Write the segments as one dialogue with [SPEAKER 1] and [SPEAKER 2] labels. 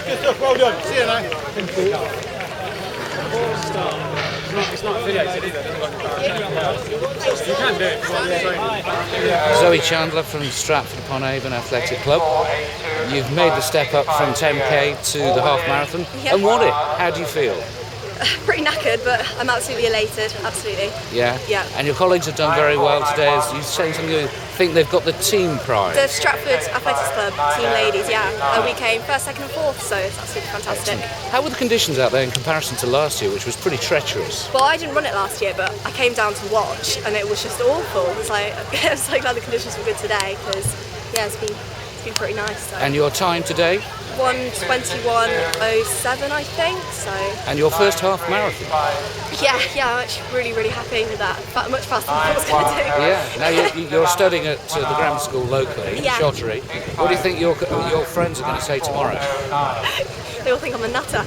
[SPEAKER 1] Good stuff, well done. See you now. Thank you. It's not affiliated either. You can do it.
[SPEAKER 2] Zoe Chandler from Stratford-upon-Avon Athletic Club. You've made the step up from 10k to the half marathon and won it. How do you feel?
[SPEAKER 3] Pretty knackered, but I'm absolutely elated, absolutely.
[SPEAKER 2] Yeah?
[SPEAKER 3] Yeah.
[SPEAKER 2] And your colleagues have done very well today. As you saying something, you think they've got the team prize?
[SPEAKER 3] The Stratford Athletics Club team ladies, yeah. And we came first, second and fourth, so it's absolutely fantastic.
[SPEAKER 2] How were the conditions out there in comparison to last year, which was pretty treacherous?
[SPEAKER 3] Well, I didn't run it last year, but I came down to watch, and it was just awful. It was like, I'm so glad the conditions were good today, because, yeah, it's been pretty nice. So.
[SPEAKER 2] And your time today?
[SPEAKER 3] 1:21:07, I think, so...
[SPEAKER 2] And your first half marathon?
[SPEAKER 3] Yeah, I'm actually really happy with that. Much faster than I was going to do.
[SPEAKER 2] Yeah, now you're studying at the grammar school locally, Shottery. What do you think your friends are going to say tomorrow?
[SPEAKER 3] They all think I'm a nutter.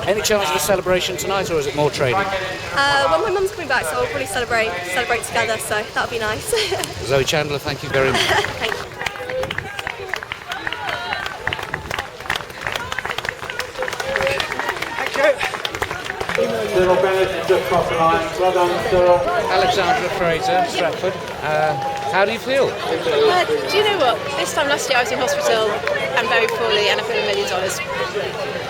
[SPEAKER 2] Any chance of a celebration tonight, or is it more training?
[SPEAKER 3] Well, my mum's coming back, so we'll probably celebrate together, so that'll be nice.
[SPEAKER 2] Zoe Chandler, thank you very much.
[SPEAKER 3] Thank you.
[SPEAKER 4] Cyril Bennett just crossed the line. Well done, Cyril.
[SPEAKER 2] Alexandra Fraser, Stratford. How do you feel?
[SPEAKER 5] Do you know what? This time last year I was in hospital and very poorly, and I feel $1 million.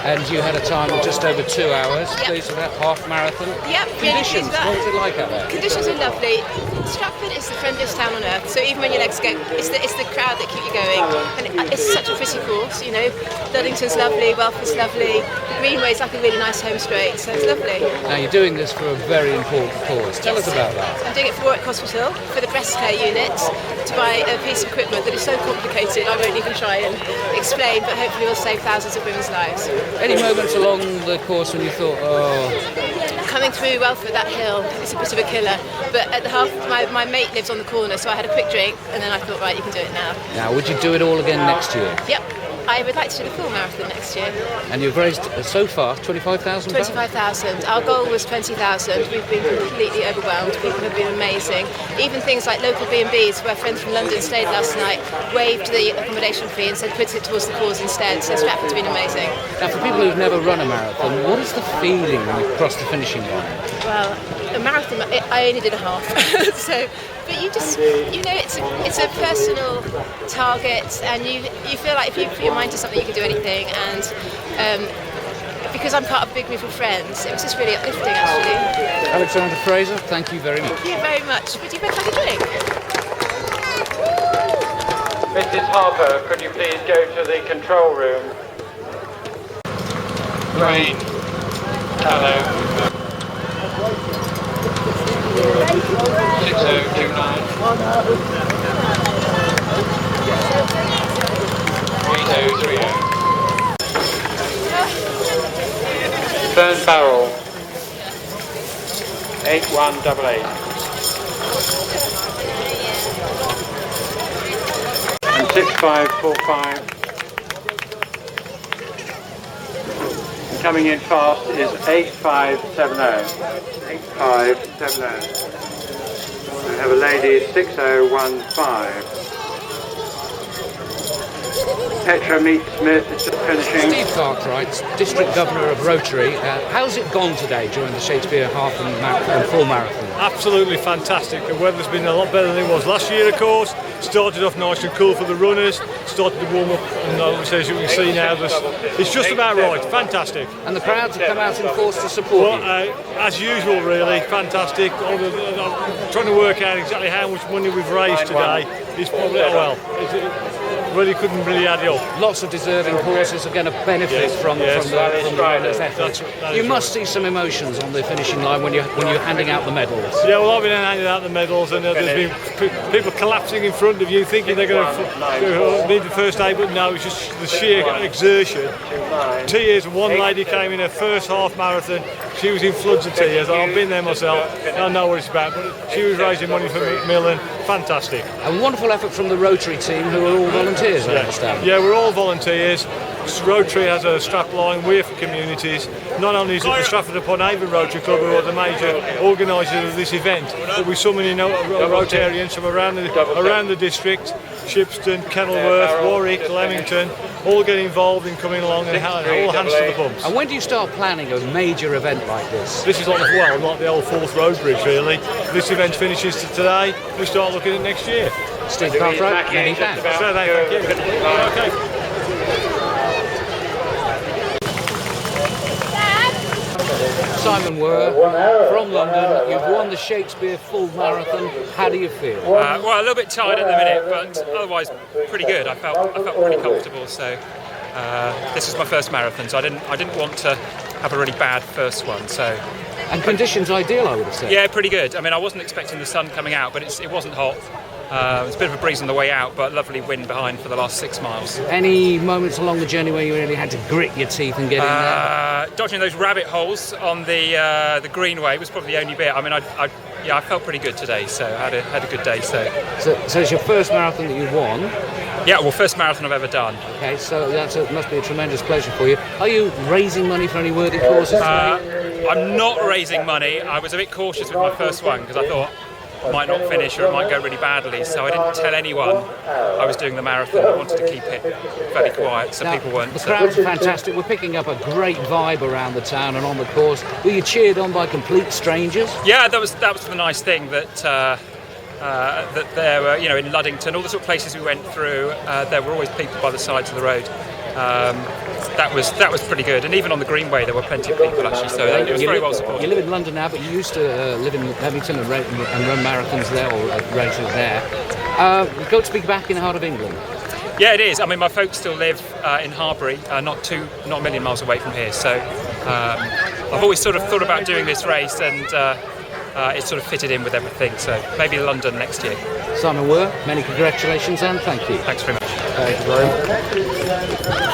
[SPEAKER 2] And you had a time of just over 2 hours.
[SPEAKER 5] Yep.
[SPEAKER 2] Pleased with that half marathon.
[SPEAKER 5] Yep.
[SPEAKER 2] Conditions, what was it like out there?
[SPEAKER 5] Conditions are lovely. Stratford is the friendliest town on earth, so even when your legs go, it's the crowd that keep you going. And it's such a pretty course, you know. Ludington's lovely, Welford's lovely, the Greenway's like a really nice home straight, so it's lovely.
[SPEAKER 2] Now you're doing this for a very important cause. Tell us about that.
[SPEAKER 5] I'm doing it for Warwick Hospital, for the breast care unit, to buy a piece of equipment that is so complicated I won't even try and explain, but hopefully will save thousands of women's lives.
[SPEAKER 2] Any moments along the course when you thought, oh...
[SPEAKER 5] Coming through Welford, that hill, it's a bit of a killer. But at the half, my mate lives on the corner, so I had a quick drink, and then I thought, right, you can do it now.
[SPEAKER 2] Now, would you do it all again next year?
[SPEAKER 5] Yep. I would like to do the full marathon next year.
[SPEAKER 2] And you've raised, so far, £25,000?
[SPEAKER 5] 25,000. Our goal was 20,000. We've been completely overwhelmed. People have been amazing. Even things like local B&Bs, where friends from London stayed last night, waived the accommodation fee and said put it towards the cause instead. So Stratford's been amazing.
[SPEAKER 2] Now, for people who've never run a marathon, what is the feeling when you cross the finishing line?
[SPEAKER 5] Well, a marathon, I only did a half. But you just, you know, it's a personal target, and you feel like if you put your mind to something, you can do anything. And because I'm part of a big group of friends, it was just really uplifting, actually.
[SPEAKER 2] Alexandra Fraser, thank you very much.
[SPEAKER 5] Thank you very much. Would you both like a drink?
[SPEAKER 4] Mrs. Harper, could you please go to the control room? Rain. Hello. 6029. 3030. Burn barrel. 8188. And 6545. Coming in fast is 8570. 8570. We have a lady 6015. Petra Meat Smith is just finishing.
[SPEAKER 2] Steve Cartwright, District Governor of Rotary. How's it gone today during the Shakespeare half and full marathon?
[SPEAKER 1] Absolutely fantastic. The weather's been a lot better than it was last year, of course. Started off nice and cool for the runners, started to warm up, and obviously, as you can see now, it's just about right. Fantastic.
[SPEAKER 2] And the crowds have come out in force to support you?
[SPEAKER 1] As usual, really, fantastic. Trying to work out exactly how much money we've raised today is probably, really couldn't really add it up.
[SPEAKER 2] Lots of deserving horses are going to benefit from the runners' efforts. You must see some emotions on the finishing line when you're handing out the medals.
[SPEAKER 1] Yeah, well, I've been handing out the medals, and there's been people collapsing in front of you, thinking they're going to need the first aid, but no, it's just the sheer exertion. Tears. One lady came in her first half marathon. She was in floods of tears. I've been there myself. I know what it's about, but she was raising money for Macmillan. Fantastic.
[SPEAKER 2] A wonderful effort from the Rotary team, who are all volunteers, I understand.
[SPEAKER 1] Yeah, we're all volunteers. Rotary has a strap line, we're for communities. Not only is it the Stratford-upon-Avon Rotary Club who are the major organisers of this event, but we're summoning Rotarians from around the district, Shipston, Kenilworth, Warwick, Leamington, all get involved in coming along and all hands to the pumps.
[SPEAKER 2] And when do you start planning a major event like this?
[SPEAKER 1] This is like the old Forth Road Bridge, really. This event finishes today, we start looking at next year.
[SPEAKER 2] Steve Cartwright, many thanks.
[SPEAKER 1] So, thank you. Okay.
[SPEAKER 2] Simon Were, from London, you've won the Shakespeare full marathon. How do you feel?
[SPEAKER 6] Well, a little bit tired at the minute, but otherwise pretty good. I felt pretty comfortable. So this is my first marathon, so I didn't want to have a really bad first one. So.
[SPEAKER 2] And conditions ideal, I would have said.
[SPEAKER 6] Yeah, pretty good. I mean, I wasn't expecting the sun coming out, but it wasn't hot. It's a bit of a breeze on the way out, but lovely wind behind for the last 6 miles.
[SPEAKER 2] Any moments along the journey where you really had to grit your teeth and get in there?
[SPEAKER 6] Dodging those rabbit holes on the greenway was probably the only bit. I mean, I felt pretty good today, so I had a good day. So
[SPEAKER 2] it's your first marathon that you've won?
[SPEAKER 6] Yeah, well, first marathon I've ever done.
[SPEAKER 2] Okay, so that must be a tremendous pleasure for you. Are you raising money for any worthy causes today?
[SPEAKER 6] I'm not raising money. I was a bit cautious with my first one because I thought I might not finish or it might go really badly, so I didn't tell anyone I was doing the marathon. I wanted to keep it fairly quiet so people weren't.
[SPEAKER 2] The crowds are fantastic. We're picking up a great vibe around the town and on the course. Were you cheered on by complete strangers?
[SPEAKER 6] Yeah, that was the nice thing that there were, in Luddington, all the sort of places we went through, there were always people by the sides of the road. That was pretty good, and even on the Greenway there were plenty of people actually, so it was very well supported.
[SPEAKER 2] You live in London now, but you used to live in Leamington and run marathons there, or races there. Good to be back in the heart of England.
[SPEAKER 6] Yeah, it is. I mean, my folks still live in Harbury, not a million miles away from here, so I've always sort of thought about doing this race, and it sort of fitted in with everything, so maybe London next year.
[SPEAKER 2] Simon Were, many congratulations and thank you.
[SPEAKER 6] Thanks very much.
[SPEAKER 2] Thank you very much.